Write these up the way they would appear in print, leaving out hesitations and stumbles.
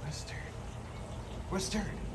Western. Western.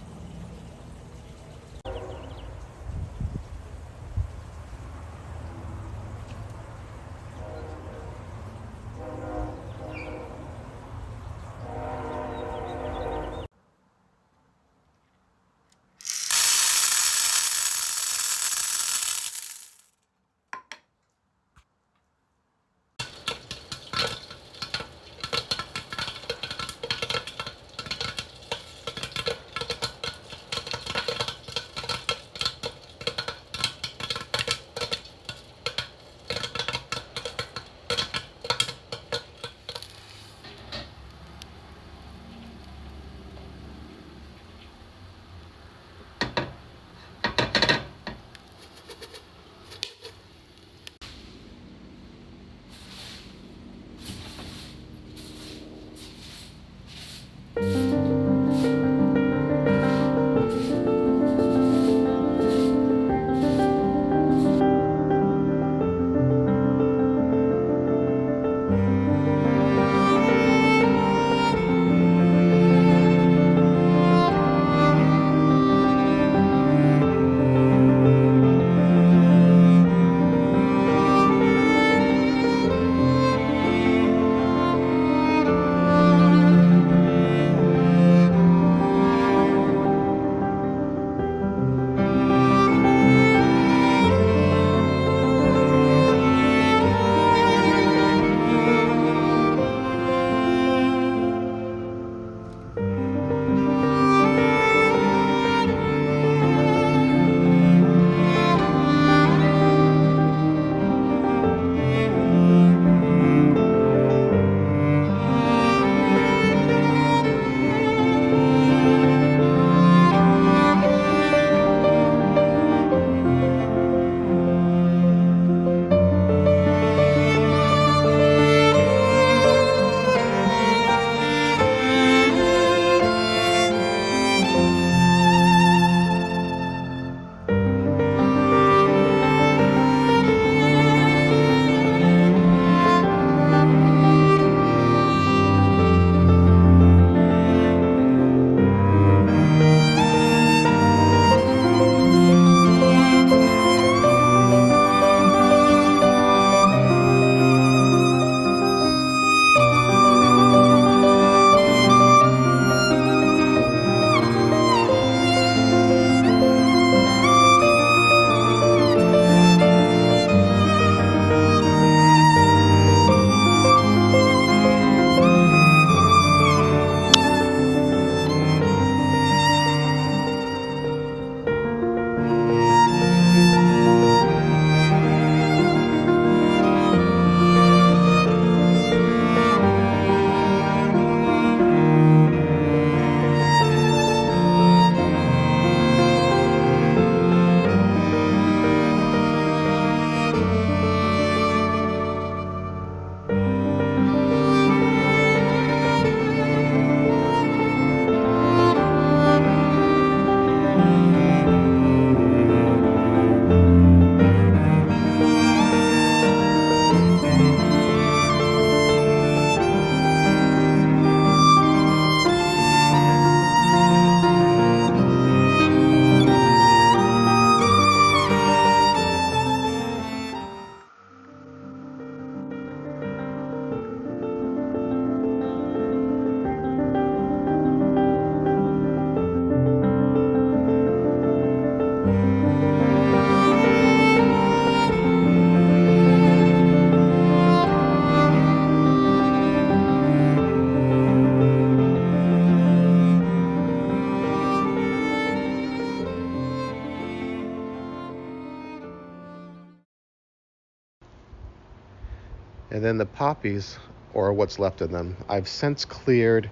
And then the poppies, or what's left of them, I've since cleared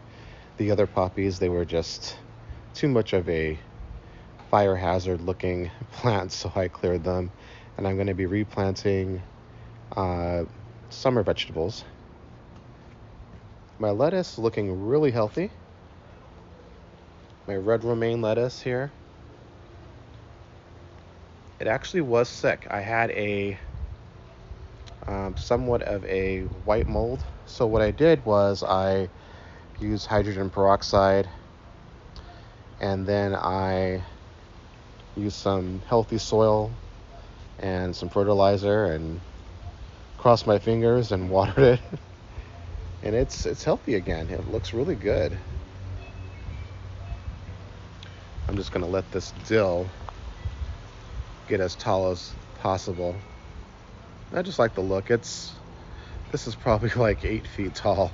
the other poppies. They were just too much of a fire hazard looking plant, so I cleared them. And I'm going to be replanting summer vegetables. My lettuce looking really healthy. My red romaine lettuce here. It actually was sick. I had a somewhat of a white mold. So what I did was I use hydrogen peroxide, and then I use some healthy soil and some fertilizer and crossed my fingers and watered it. And it's healthy again. It looks really good. I'm just gonna let this dill get as tall as possible. I just like the look. This is probably like 8 feet tall.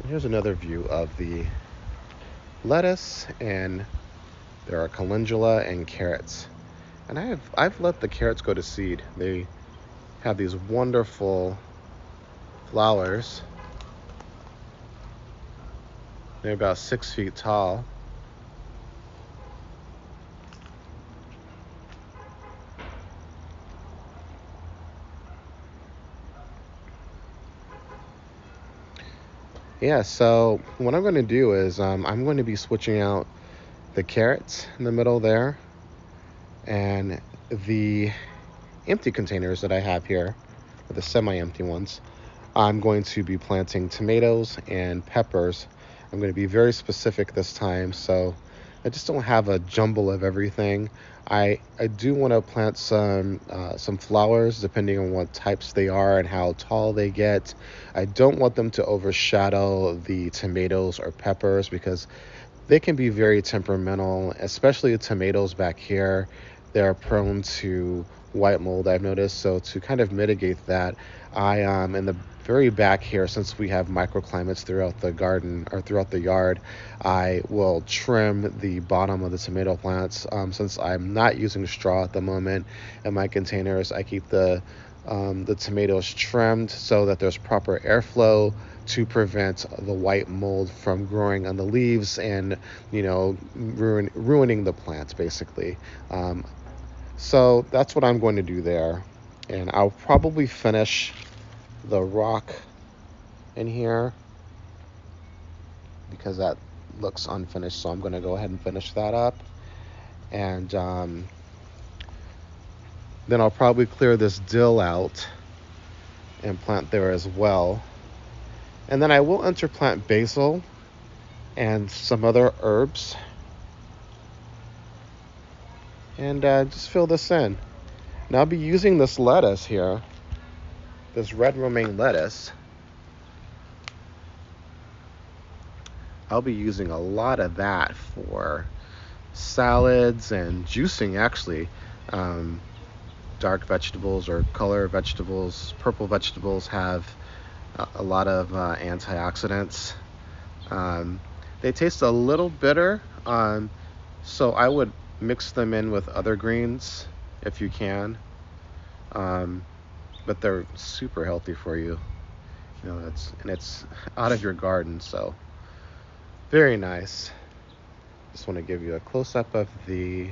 And here's another view of the lettuce, and there are calendula and carrots. And I've let the carrots go to seed. They have these wonderful flowers. They're about 6 feet tall. Yeah, so what I'm going to do is I'm going to be switching out the carrots in the middle there, and the empty containers that I have here, or the semi-empty ones, I'm going to be planting tomatoes and peppers. I'm going to be very specific this time, so I just don't have a jumble of everything. I do want to plant some flowers depending on what types they are and how tall they get. I don't want them to overshadow the tomatoes or peppers because they can be very temperamental, especially the tomatoes back here. They're prone to white mold, I've noticed. So to kind of mitigate that, I in the very back here, since we have microclimates throughout the garden or throughout the yard, I will trim the bottom of the tomato plants. Since I'm not using straw at the moment in my containers, I keep the tomatoes trimmed so that there's proper airflow to prevent the white mold from growing on the leaves and, ruining the plants basically. So that's what I'm going to do there. And I'll probably finish the rock in here because that looks unfinished. So I'm going to go ahead and finish that up. And then I'll probably clear this dill out and plant there as well. And then I will interplant basil and some other herbs. And just fill this in. Now I'll be using this lettuce here, this red romaine lettuce. I'll be using a lot of that for salads and juicing, actually. Dark vegetables or color vegetables, purple vegetables have a lot of antioxidants. They taste a little bitter, so I would mix them in with other greens if you can. But they're super healthy for you. It's out of your garden, so very nice. Just want to give you a close-up of the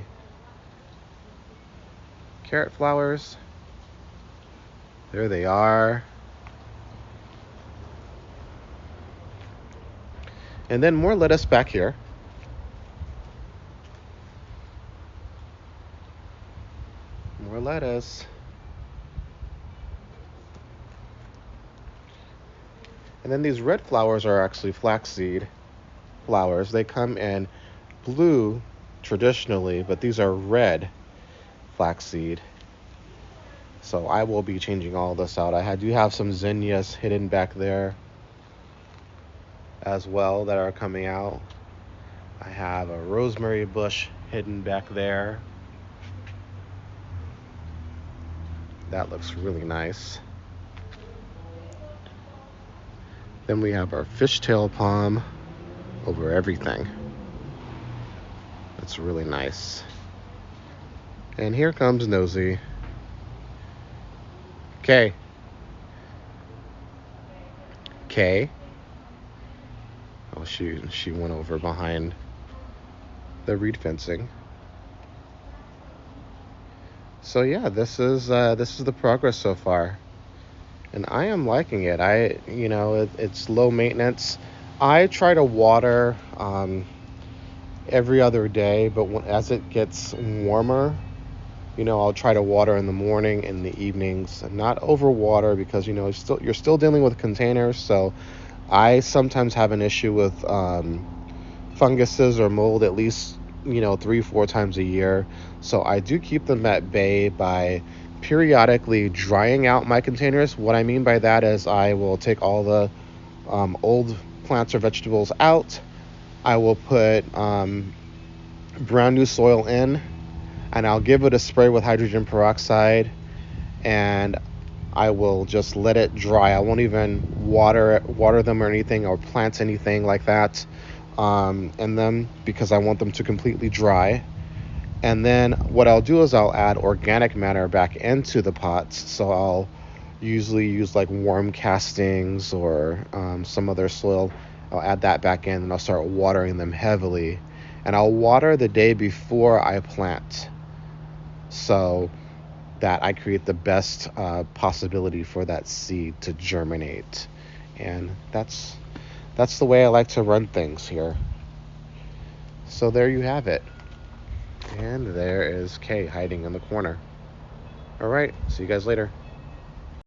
carrot flowers. There they are. And then more lettuce back here. More lettuce. And then these red flowers are actually flaxseed flowers. They come in blue traditionally, but these are red flaxseed. So I will be changing all this out. I do have some zinnias hidden back there as well that are coming out. I have a rosemary bush hidden back there. That looks really nice. Then we have our fishtail palm over everything. That's really nice. And here comes Nosy. Kay. Oh, she went over behind the reed fencing. So yeah, this is the progress so far, and I am liking it. It's low maintenance. I try to water every other day, but as it gets warmer, I'll try to water in the morning and the evenings, and not overwater because you're still dealing with containers. So I sometimes have an issue with funguses or mold at least 3-4 times a year. So I do keep them at bay by periodically drying out my containers. What I mean by that is I will take all the old plants or vegetables out. I will put brand new soil in, and I'll give it a spray with hydrogen peroxide, and I will just let it dry. I won't even water them or anything, or plant anything like that in them, because I want them to completely dry. And then what I'll do is I'll add organic matter back into the pots. So I'll usually use like worm castings or some other soil. I'll add that back in, and I'll start watering them heavily. And I'll water the day before I plant, so that I create the best possibility for that seed to germinate. And that's the way I like to run things here. So there you have it. And there is Kay hiding in the corner. All right, see you guys later.